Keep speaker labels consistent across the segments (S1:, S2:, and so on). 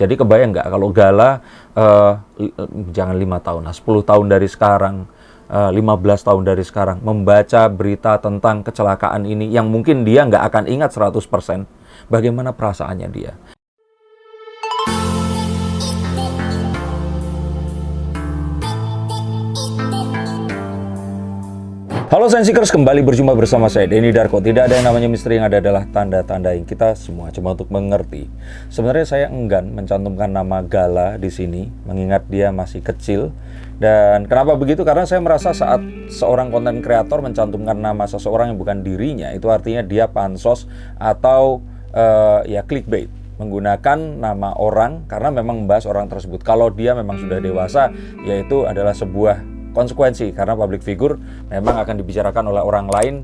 S1: Jadi kebayang nggak kalau Gala jangan 5 tahun, 10 tahun dari sekarang, 15 tahun dari sekarang membaca berita tentang kecelakaan ini yang mungkin dia nggak akan ingat 100%, bagaimana perasaannya dia. Halo Sensikers, kembali berjumpa bersama saya Denny Darko. Tidak ada yang namanya misteri, yang ada adalah tanda-tanda yang kita semua cuma untuk mengerti. Sebenarnya saya enggan mencantumkan nama Gala di sini, mengingat dia masih kecil. Dan kenapa begitu? Karena saya merasa saat seorang konten kreator mencantumkan nama seseorang yang bukan dirinya, itu artinya dia pansos atau ya clickbait, menggunakan nama orang karena memang membahas orang tersebut. Kalau dia memang sudah dewasa, yaitu adalah sebuah konsekuensi, karena public figure memang akan dibicarakan oleh orang lain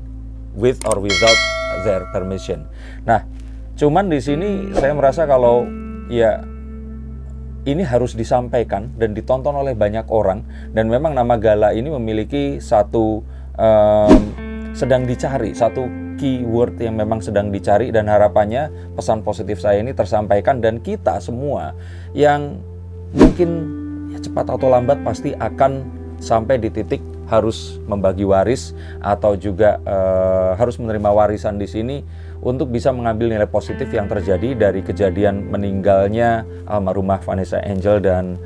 S1: with or without their permission. Nah, cuman di sini saya merasa kalau ya ini harus disampaikan dan ditonton oleh banyak orang, dan memang nama Gala ini memiliki satu sedang dicari, satu keyword yang memang sedang dicari, dan harapannya pesan positif saya ini tersampaikan, dan kita semua yang mungkin ya cepat atau lambat pasti akan sampai di titik harus membagi waris atau juga harus menerima warisan di sini untuk bisa mengambil nilai positif yang terjadi dari kejadian meninggalnya almarhumah Vanessa Angel dan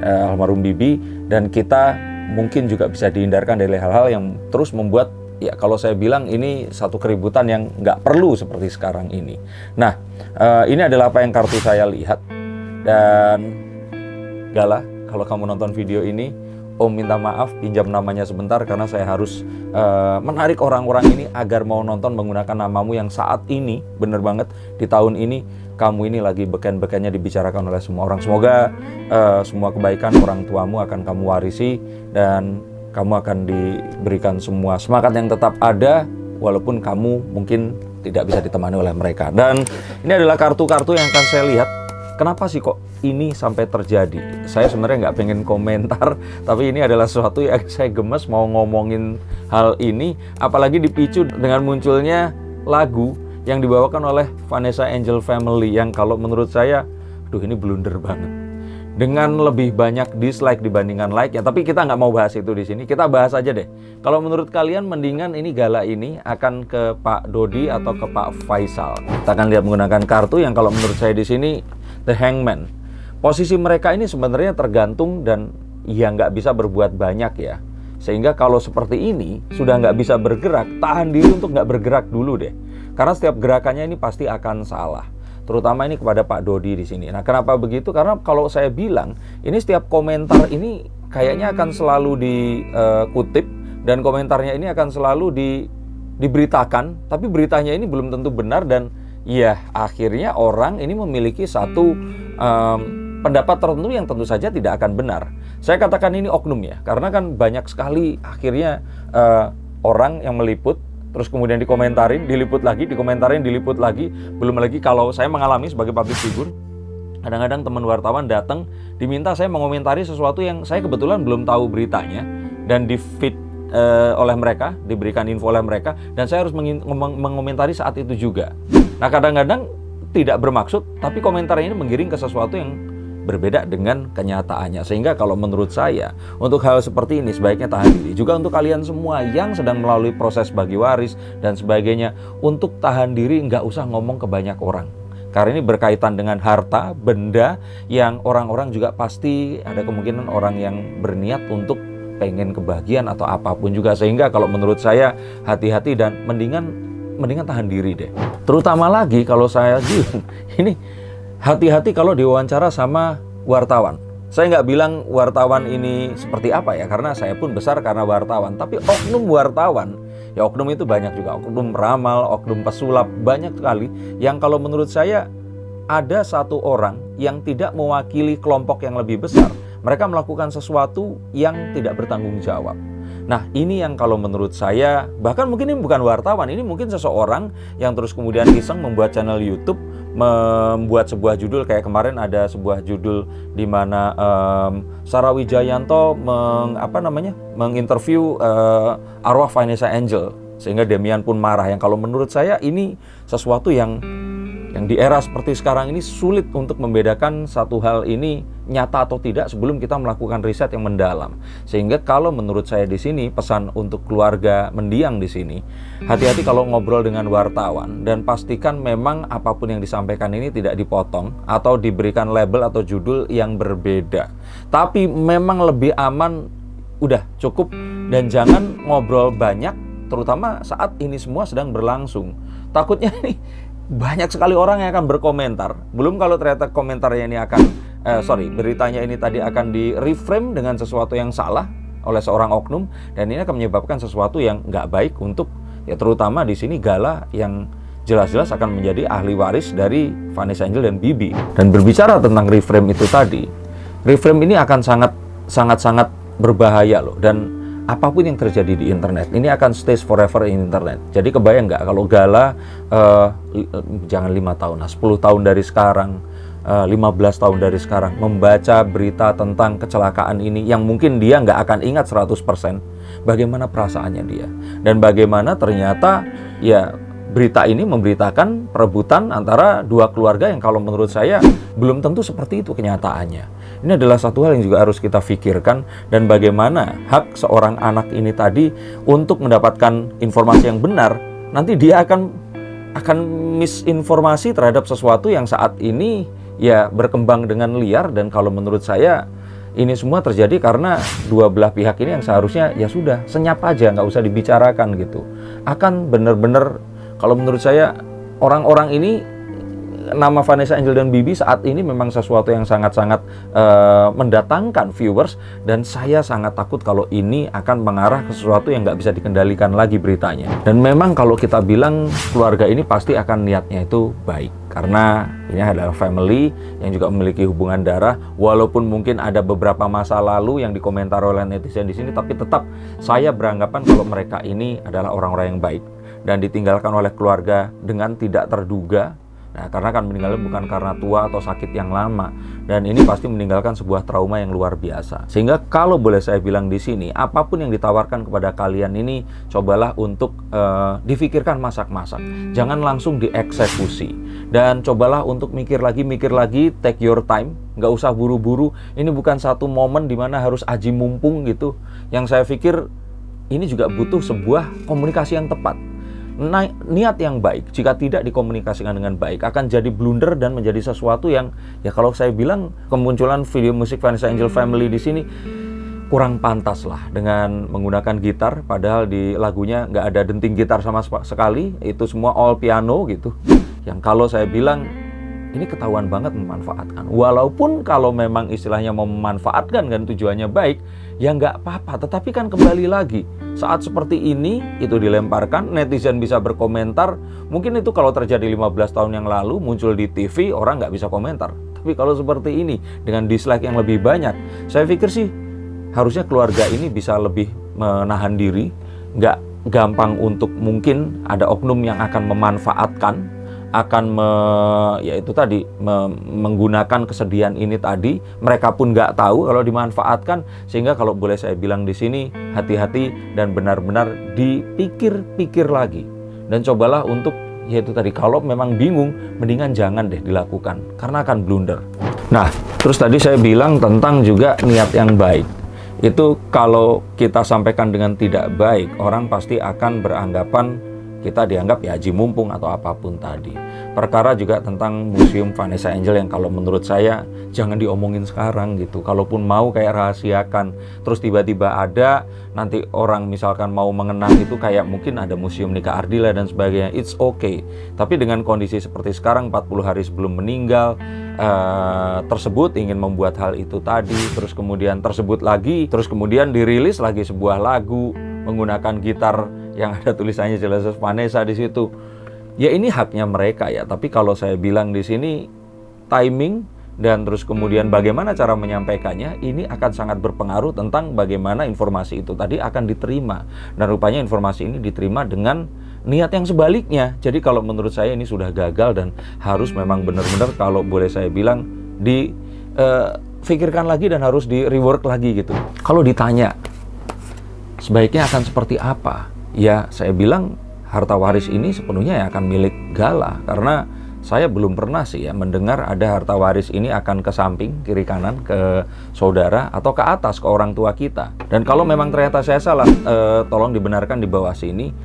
S1: almarhum Bibi, dan kita mungkin juga bisa dihindarkan dari hal-hal yang terus membuat, ya kalau saya bilang ini satu keributan yang nggak perlu seperti sekarang ini. Nah, ini adalah apa yang kartu saya lihat. Dan Gala, kalau kamu nonton video ini, Om minta maaf, pinjam namanya sebentar karena saya harus menarik orang-orang ini agar mau nonton menggunakan namamu yang saat ini, bener banget, di tahun ini kamu ini lagi beken-bekennya dibicarakan oleh semua orang. Semoga semua kebaikan orang tuamu akan kamu warisi, dan kamu akan diberikan semua semangat yang tetap ada walaupun kamu mungkin tidak bisa ditemani oleh mereka. Dan ini adalah kartu-kartu yang akan saya lihat. Kenapa sih kok ini sampai terjadi? Saya sebenarnya nggak pengen komentar, tapi ini adalah sesuatu yang saya gemes mau ngomongin hal ini, apalagi dipicu dengan munculnya lagu yang dibawakan oleh Vanessa Angel Family, yang kalau menurut saya, aduh ini blunder banget. Dengan lebih banyak dislike dibandingkan like ya, tapi kita nggak mau bahas itu di sini. Kita bahas aja deh. Kalau menurut kalian mendingan ini Gala ini akan ke Pak Dodi atau ke Pak Faisal? Kita akan lihat menggunakan kartu yang kalau menurut saya di sini The Hangman. Posisi mereka ini sebenarnya tergantung dan ya nggak bisa berbuat banyak ya. Sehingga kalau seperti ini sudah nggak bisa bergerak, tahan diri untuk nggak bergerak dulu deh. Karena setiap gerakannya ini pasti akan salah. Terutama ini kepada Pak Dodi di sini. Nah, kenapa begitu? Karena kalau saya bilang, ini setiap komentar ini kayaknya akan selalu dikutip, dan komentarnya ini akan selalu diberitakan, tapi beritanya ini belum tentu benar, dan ya akhirnya orang ini memiliki satu pendapat tertentu yang tentu saja tidak akan benar. Saya katakan ini oknum ya, karena kan banyak sekali akhirnya orang yang meliput, terus kemudian dikomentarin, diliput lagi, dikomentarin, diliput lagi. Belum lagi kalau saya mengalami sebagai public figure, kadang-kadang teman wartawan datang diminta saya mengomentari sesuatu yang saya kebetulan belum tahu beritanya, dan di feed oleh mereka, diberikan info oleh mereka, dan saya harus mengomentari saat itu juga. Nah, kadang-kadang tidak bermaksud, tapi komentarnya ini menggiring ke sesuatu yang berbeda dengan kenyataannya. Sehingga kalau menurut saya, untuk hal seperti ini sebaiknya tahan diri. Juga untuk kalian semua yang sedang melalui proses bagi waris dan sebagainya, untuk tahan diri, nggak usah ngomong ke banyak orang. Karena ini berkaitan dengan harta, benda, yang orang-orang juga pasti ada kemungkinan orang yang berniat untuk pengen kebahagiaan atau apapun juga. Sehingga kalau menurut saya, hati-hati dan mendingan tahan diri deh. Terutama lagi kalau saya ini hati-hati kalau diwawancara sama wartawan. Saya nggak bilang wartawan ini seperti apa ya, karena saya pun besar karena wartawan. Tapi oknum wartawan, ya oknum itu banyak juga. Oknum ramal, oknum pesulap, banyak sekali. Yang kalau menurut saya ada satu orang yang tidak mewakili kelompok yang lebih besar. Mereka melakukan sesuatu yang tidak bertanggung jawab. Nah, ini yang kalau menurut saya, bahkan mungkin ini bukan wartawan, ini mungkin seseorang yang terus kemudian iseng membuat channel YouTube, membuat sebuah judul, kayak kemarin ada sebuah judul di mana Sarah Wijayanto menginterview arwah Vanessa Angel, sehingga Demian pun marah. Yang kalau menurut saya ini sesuatu yang Yang di era seperti sekarang ini sulit untuk membedakan satu hal ini nyata atau tidak sebelum kita melakukan riset yang mendalam. Sehingga kalau menurut saya di sini pesan untuk keluarga mendiang di sini, hati-hati kalau ngobrol dengan wartawan dan pastikan memang apapun yang disampaikan ini tidak dipotong atau diberikan label atau judul yang berbeda. Tapi memang lebih aman udah cukup dan jangan ngobrol banyak, terutama saat ini semua sedang berlangsung. Takutnya nih banyak sekali orang yang akan berkomentar. Belum kalau ternyata komentarnya ini beritanya ini tadi akan di-reframe dengan sesuatu yang salah oleh seorang oknum, dan ini akan menyebabkan sesuatu yang nggak baik untuk, ya terutama di sini Gala yang jelas-jelas akan menjadi ahli waris dari Vanessa Angel dan Bibi. Dan berbicara tentang reframe itu tadi, reframe ini akan sangat berbahaya loh, dan apapun yang terjadi di internet ini akan stay forever in internet. Jadi kebayang nggak kalau Gala jangan 5 tahun, 10 tahun dari sekarang, 15 tahun dari sekarang membaca berita tentang kecelakaan ini yang mungkin dia nggak akan ingat 100%, bagaimana perasaannya dia, dan bagaimana ternyata ya berita ini memberitakan perebutan antara dua keluarga yang kalau menurut saya belum tentu seperti itu kenyataannya. Ini adalah satu hal yang juga harus kita pikirkan, dan bagaimana hak seorang anak ini tadi untuk mendapatkan informasi yang benar. Nanti dia akan misinformasi terhadap sesuatu yang saat ini ya berkembang dengan liar, dan kalau menurut saya ini semua terjadi karena dua belah pihak ini yang seharusnya ya sudah senyap aja, nggak usah dibicarakan gitu. Akan benar-benar kalau menurut saya orang-orang ini, nama Vanessa Angel dan Bibi saat ini memang sesuatu yang sangat-sangat mendatangkan viewers, dan saya sangat takut kalau ini akan mengarah ke sesuatu yang nggak bisa dikendalikan lagi beritanya. Dan memang kalau kita bilang keluarga ini pasti akan niatnya itu baik, karena ini adalah family yang juga memiliki hubungan darah. Walaupun mungkin ada beberapa masa lalu yang dikomentar oleh netizen di sini, tapi tetap saya beranggapan kalau mereka ini adalah orang-orang yang baik dan ditinggalkan oleh keluarga dengan tidak terduga. Nah, karena kan meninggalnya bukan karena tua atau sakit yang lama, dan ini pasti meninggalkan sebuah trauma yang luar biasa. Sehingga kalau boleh saya bilang di sini, apapun yang ditawarkan kepada kalian ini, cobalah untuk difikirkan masak-masak, jangan langsung dieksekusi, dan cobalah untuk mikir lagi, take your time, nggak usah buru-buru. Ini bukan satu momen dimana harus aji mumpung gitu. Yang saya pikir ini juga butuh sebuah komunikasi yang tepat. Niat yang baik jika tidak dikomunikasikan dengan baik akan jadi blunder dan menjadi sesuatu yang ya kalau saya bilang kemunculan video musik Vanessa Angel Family di sini kurang pantas lah dengan menggunakan gitar, padahal di lagunya nggak ada denting gitar sama sekali, itu semua all piano gitu. Yang kalau saya bilang ini ketahuan banget memanfaatkan. Walaupun kalau memang istilahnya mau memanfaatkan dan tujuannya baik, ya nggak apa-apa. Tetapi kan kembali lagi, saat seperti ini itu dilemparkan, netizen bisa berkomentar. Mungkin itu kalau terjadi 15 tahun yang lalu muncul di TV, orang nggak bisa komentar. Tapi kalau seperti ini dengan dislike yang lebih banyak, saya pikir sih harusnya keluarga ini bisa lebih menahan diri, nggak gampang untuk mungkin ada oknum yang akan memanfaatkan, akan menggunakan kesedihan ini tadi. Mereka pun nggak tahu kalau dimanfaatkan. Sehingga kalau boleh saya bilang di sini, hati-hati dan benar-benar dipikir-pikir lagi, dan cobalah untuk yaitu tadi, kalau memang bingung mendingan jangan deh dilakukan karena akan blunder. Nah, terus tadi saya bilang tentang juga niat yang baik. Itu kalau kita sampaikan dengan tidak baik, orang pasti akan beranggapan kita dianggap ya haji mumpung atau apapun tadi. Perkara juga tentang museum Vanessa Angel yang kalau menurut saya jangan diomongin sekarang gitu. Kalaupun mau kayak rahasiakan. Terus tiba-tiba ada, nanti orang misalkan mau mengenang itu kayak mungkin ada museum nikah Ardila dan sebagainya. It's okay. Tapi dengan kondisi seperti sekarang 40 hari sebelum meninggal tersebut ingin membuat hal itu tadi, terus kemudian tersebut lagi, terus kemudian dirilis lagi sebuah lagu menggunakan gitar yang ada tulisannya jelas Vanessa di situ. Ya ini haknya mereka ya, tapi kalau saya bilang di sini timing dan terus kemudian bagaimana cara menyampaikannya ini akan sangat berpengaruh tentang bagaimana informasi itu tadi akan diterima. Dan rupanya informasi ini diterima dengan niat yang sebaliknya. Jadi kalau menurut saya ini sudah gagal dan harus memang benar-benar kalau boleh saya bilang difikirkan lagi dan harus di rework lagi gitu. Kalau ditanya sebaiknya akan seperti apa? Ya saya bilang harta waris ini sepenuhnya ya akan milik Gala, karena saya belum pernah sih ya mendengar ada harta waris ini akan ke samping, kiri kanan, ke saudara, atau ke atas, ke orang tua kita. Dan kalau memang ternyata saya salah, tolong dibenarkan di bawah sini.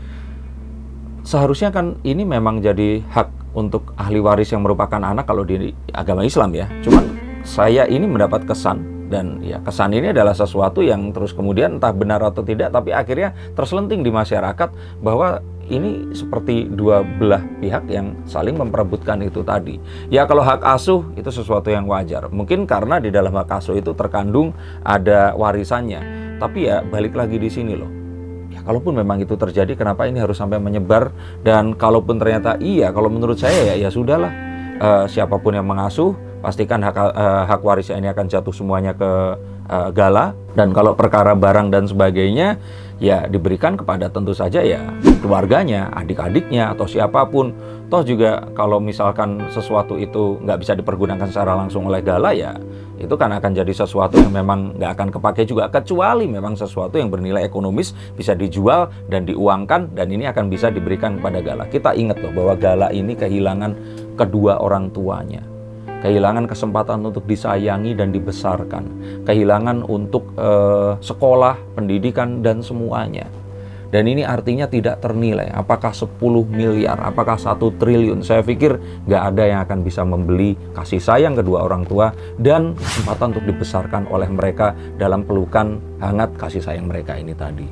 S1: Seharusnya kan ini memang jadi hak untuk ahli waris yang merupakan anak kalau di agama Islam ya. Cuman saya ini mendapat kesan, dan ya kesan ini adalah sesuatu yang terus kemudian entah benar atau tidak, tapi akhirnya terselenting di masyarakat bahwa ini seperti dua belah pihak yang saling memperebutkan itu tadi. Ya kalau hak asuh itu sesuatu yang wajar. Mungkin karena di dalam hak asuh itu terkandung ada warisannya. Tapi ya balik lagi di sini loh. Ya kalaupun memang itu terjadi, kenapa ini harus sampai menyebar? Dan kalaupun ternyata iya, kalau menurut saya ya sudahlah. Siapapun yang mengasuh, pastikan hak warisnya ini akan jatuh semuanya ke Gala. Dan kalau perkara barang dan sebagainya, ya diberikan kepada tentu saja ya keluarganya, adik-adiknya, atau siapapun. Toh juga kalau misalkan sesuatu itu nggak bisa dipergunakan secara langsung oleh Gala, ya itu kan akan jadi sesuatu yang memang nggak akan kepake juga, kecuali memang sesuatu yang bernilai ekonomis bisa dijual dan diuangkan, dan ini akan bisa diberikan kepada Gala. Kita ingat loh bahwa Gala ini kehilangan kedua orang tuanya, kehilangan kesempatan untuk disayangi dan dibesarkan, kehilangan untuk sekolah, pendidikan, dan semuanya. Dan ini artinya tidak ternilai, apakah 10 miliar, apakah 1 triliun. Saya pikir nggak ada yang akan bisa membeli kasih sayang kedua orang tua dan kesempatan untuk dibesarkan oleh mereka dalam pelukan hangat kasih sayang mereka ini tadi.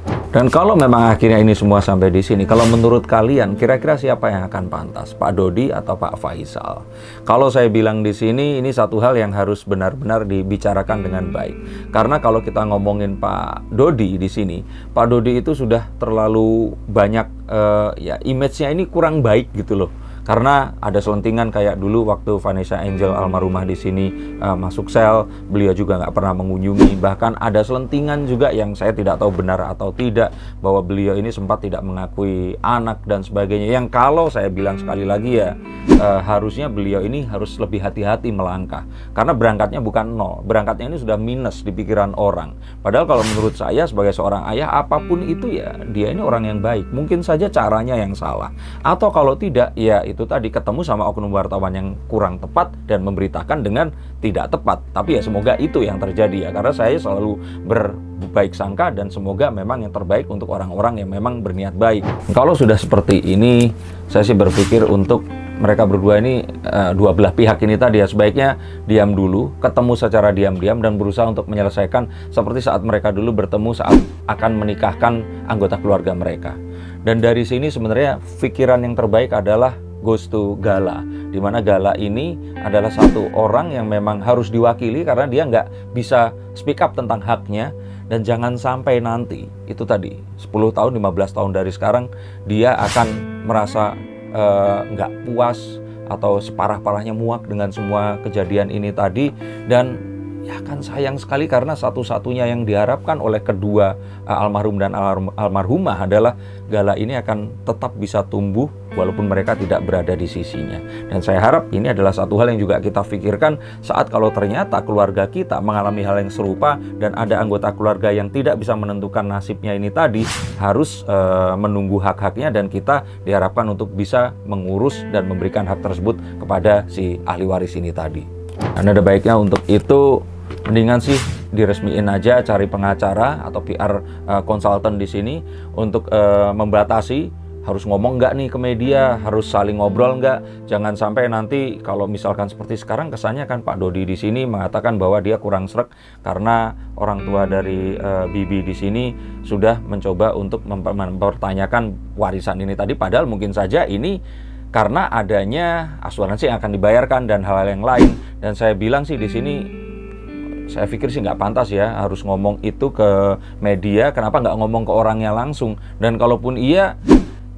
S1: Dan kalau memang akhirnya ini semua sampai di sini, kalau menurut kalian kira-kira siapa yang akan pantas, Pak Dodi atau Pak Faisal? Kalau saya bilang di sini, ini satu hal yang harus benar-benar dibicarakan dengan baik. Karena kalau kita ngomongin Pak Dodi di sini, Pak Dodi itu sudah terlalu banyak ya image-nya ini kurang baik gitu loh. Karena ada selentingan kayak dulu waktu Vanessa Angel almarhumah di sini masuk sel, beliau juga nggak pernah mengunjungi. Bahkan ada selentingan juga yang saya tidak tahu benar atau tidak, bahwa beliau ini sempat tidak mengakui anak dan sebagainya. Yang kalau saya bilang sekali lagi ya, harusnya beliau ini harus lebih hati-hati melangkah. Karena berangkatnya bukan nol, berangkatnya ini sudah minus di pikiran orang. Padahal kalau menurut saya sebagai seorang ayah, apapun itu ya, dia ini orang yang baik. Mungkin saja caranya yang salah. Atau kalau tidak, ya itu tadi ketemu sama oknum wartawan yang kurang tepat dan memberitakan dengan tidak tepat. Tapi ya semoga itu yang terjadi ya, karena saya selalu berbaik sangka dan semoga memang yang terbaik untuk orang-orang yang memang berniat baik. Kalau sudah seperti ini, saya sih berpikir untuk mereka berdua ini, dua belah pihak ini tadi ya, sebaiknya diam dulu, ketemu secara diam-diam dan berusaha untuk menyelesaikan seperti saat mereka dulu bertemu saat akan menikahkan anggota keluarga mereka. Dan dari sini sebenarnya pikiran yang terbaik adalah goes to Gala, dimana Gala ini adalah satu orang yang memang harus diwakili karena dia nggak bisa speak up tentang haknya. Dan jangan sampai nanti, itu tadi 10 tahun, 15 tahun dari sekarang, dia akan merasa nggak puas atau separah-parahnya muak dengan semua kejadian ini tadi. Dan ya kan sayang sekali karena satu-satunya yang diharapkan oleh kedua almarhum dan almarhumah adalah Gala ini akan tetap bisa tumbuh walaupun mereka tidak berada di sisinya. Dan saya harap ini adalah satu hal yang juga kita pikirkan saat kalau ternyata keluarga kita mengalami hal yang serupa dan ada anggota keluarga yang tidak bisa menentukan nasibnya ini tadi, harus menunggu hak-haknya, dan kita diharapkan untuk bisa mengurus dan memberikan hak tersebut kepada si ahli waris ini tadi. Dan ada baiknya untuk itu mendingan sih diresmiin aja, cari pengacara atau PR konsultan di sini untuk membatasi harus ngomong nggak nih ke media, harus saling ngobrol nggak. Jangan sampai nanti kalau misalkan seperti sekarang kesannya kan Pak Dodi di sini mengatakan bahwa dia kurang sreg karena orang tua dari Bibi di sini sudah mencoba untuk mempertanyakan warisan ini tadi, padahal mungkin saja ini karena adanya asuransi yang akan dibayarkan dan hal-hal yang lain. Dan saya bilang sih di sini, saya pikir sih nggak pantas ya harus ngomong itu ke media. Kenapa nggak ngomong ke orangnya langsung? Dan kalaupun iya,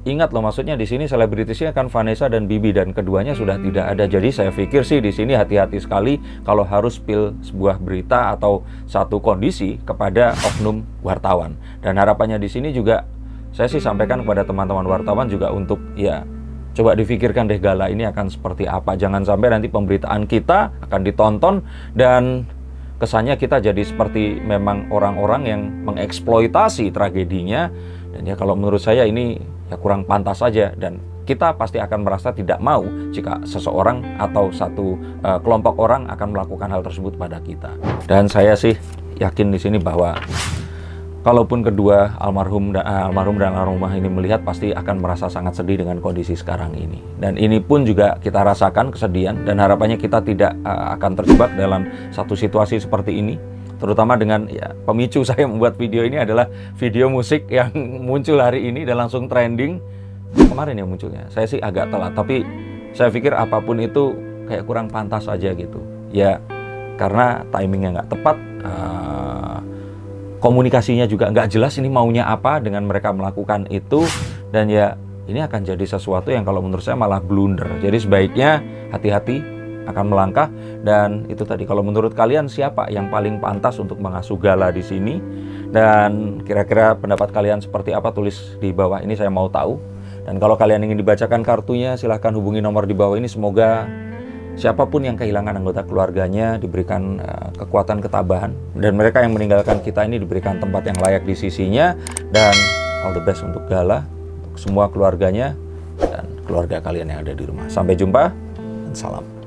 S1: ingat loh, maksudnya di sini selebritisnya kan Vanessa dan Bibi, dan keduanya sudah tidak ada. Jadi saya pikir sih di sini hati-hati sekali kalau harus spill sebuah berita atau satu kondisi kepada oknum wartawan. Dan harapannya di sini juga saya sih sampaikan kepada teman-teman wartawan juga untuk ya coba difikirkan deh Gala ini akan seperti apa. Jangan sampai nanti pemberitaan kita akan ditonton dan kesannya kita jadi seperti memang orang-orang yang mengeksploitasi tragedinya. Dan ya kalau menurut saya ini ya kurang pantas saja, dan kita pasti akan merasa tidak mau jika seseorang atau satu kelompok orang akan melakukan hal tersebut pada kita. Dan saya sih yakin di sini bahwa kalaupun kedua almarhum dan almarhumah ini melihat, pasti akan merasa sangat sedih dengan kondisi sekarang ini. Dan ini pun juga kita rasakan kesedihan, dan harapannya kita tidak akan terjebak dalam satu situasi seperti ini. Terutama dengan pemicu saya membuat video ini adalah video musik yang muncul hari ini dan langsung trending kemarin ya munculnya. Saya sih agak telat, tapi saya pikir apapun itu kayak kurang pantas aja gitu. Ya karena timingnya nggak tepat. Komunikasinya juga nggak jelas ini maunya apa dengan mereka melakukan itu, dan ya ini akan jadi sesuatu yang kalau menurut saya malah blunder. Jadi sebaiknya hati-hati akan melangkah. Dan itu tadi, kalau menurut kalian siapa yang paling pantas untuk mengasuh Gala di sini, dan kira-kira pendapat kalian seperti apa, tulis di bawah ini, saya mau tahu. Dan kalau kalian ingin dibacakan kartunya, silahkan hubungi nomor di bawah ini. Semoga siapapun yang kehilangan anggota keluarganya diberikan kekuatan ketabahan, dan mereka yang meninggalkan kita ini diberikan tempat yang layak di sisinya. Dan all the best untuk Gala, untuk semua keluarganya dan keluarga kalian yang ada di rumah. Sampai jumpa dan salam.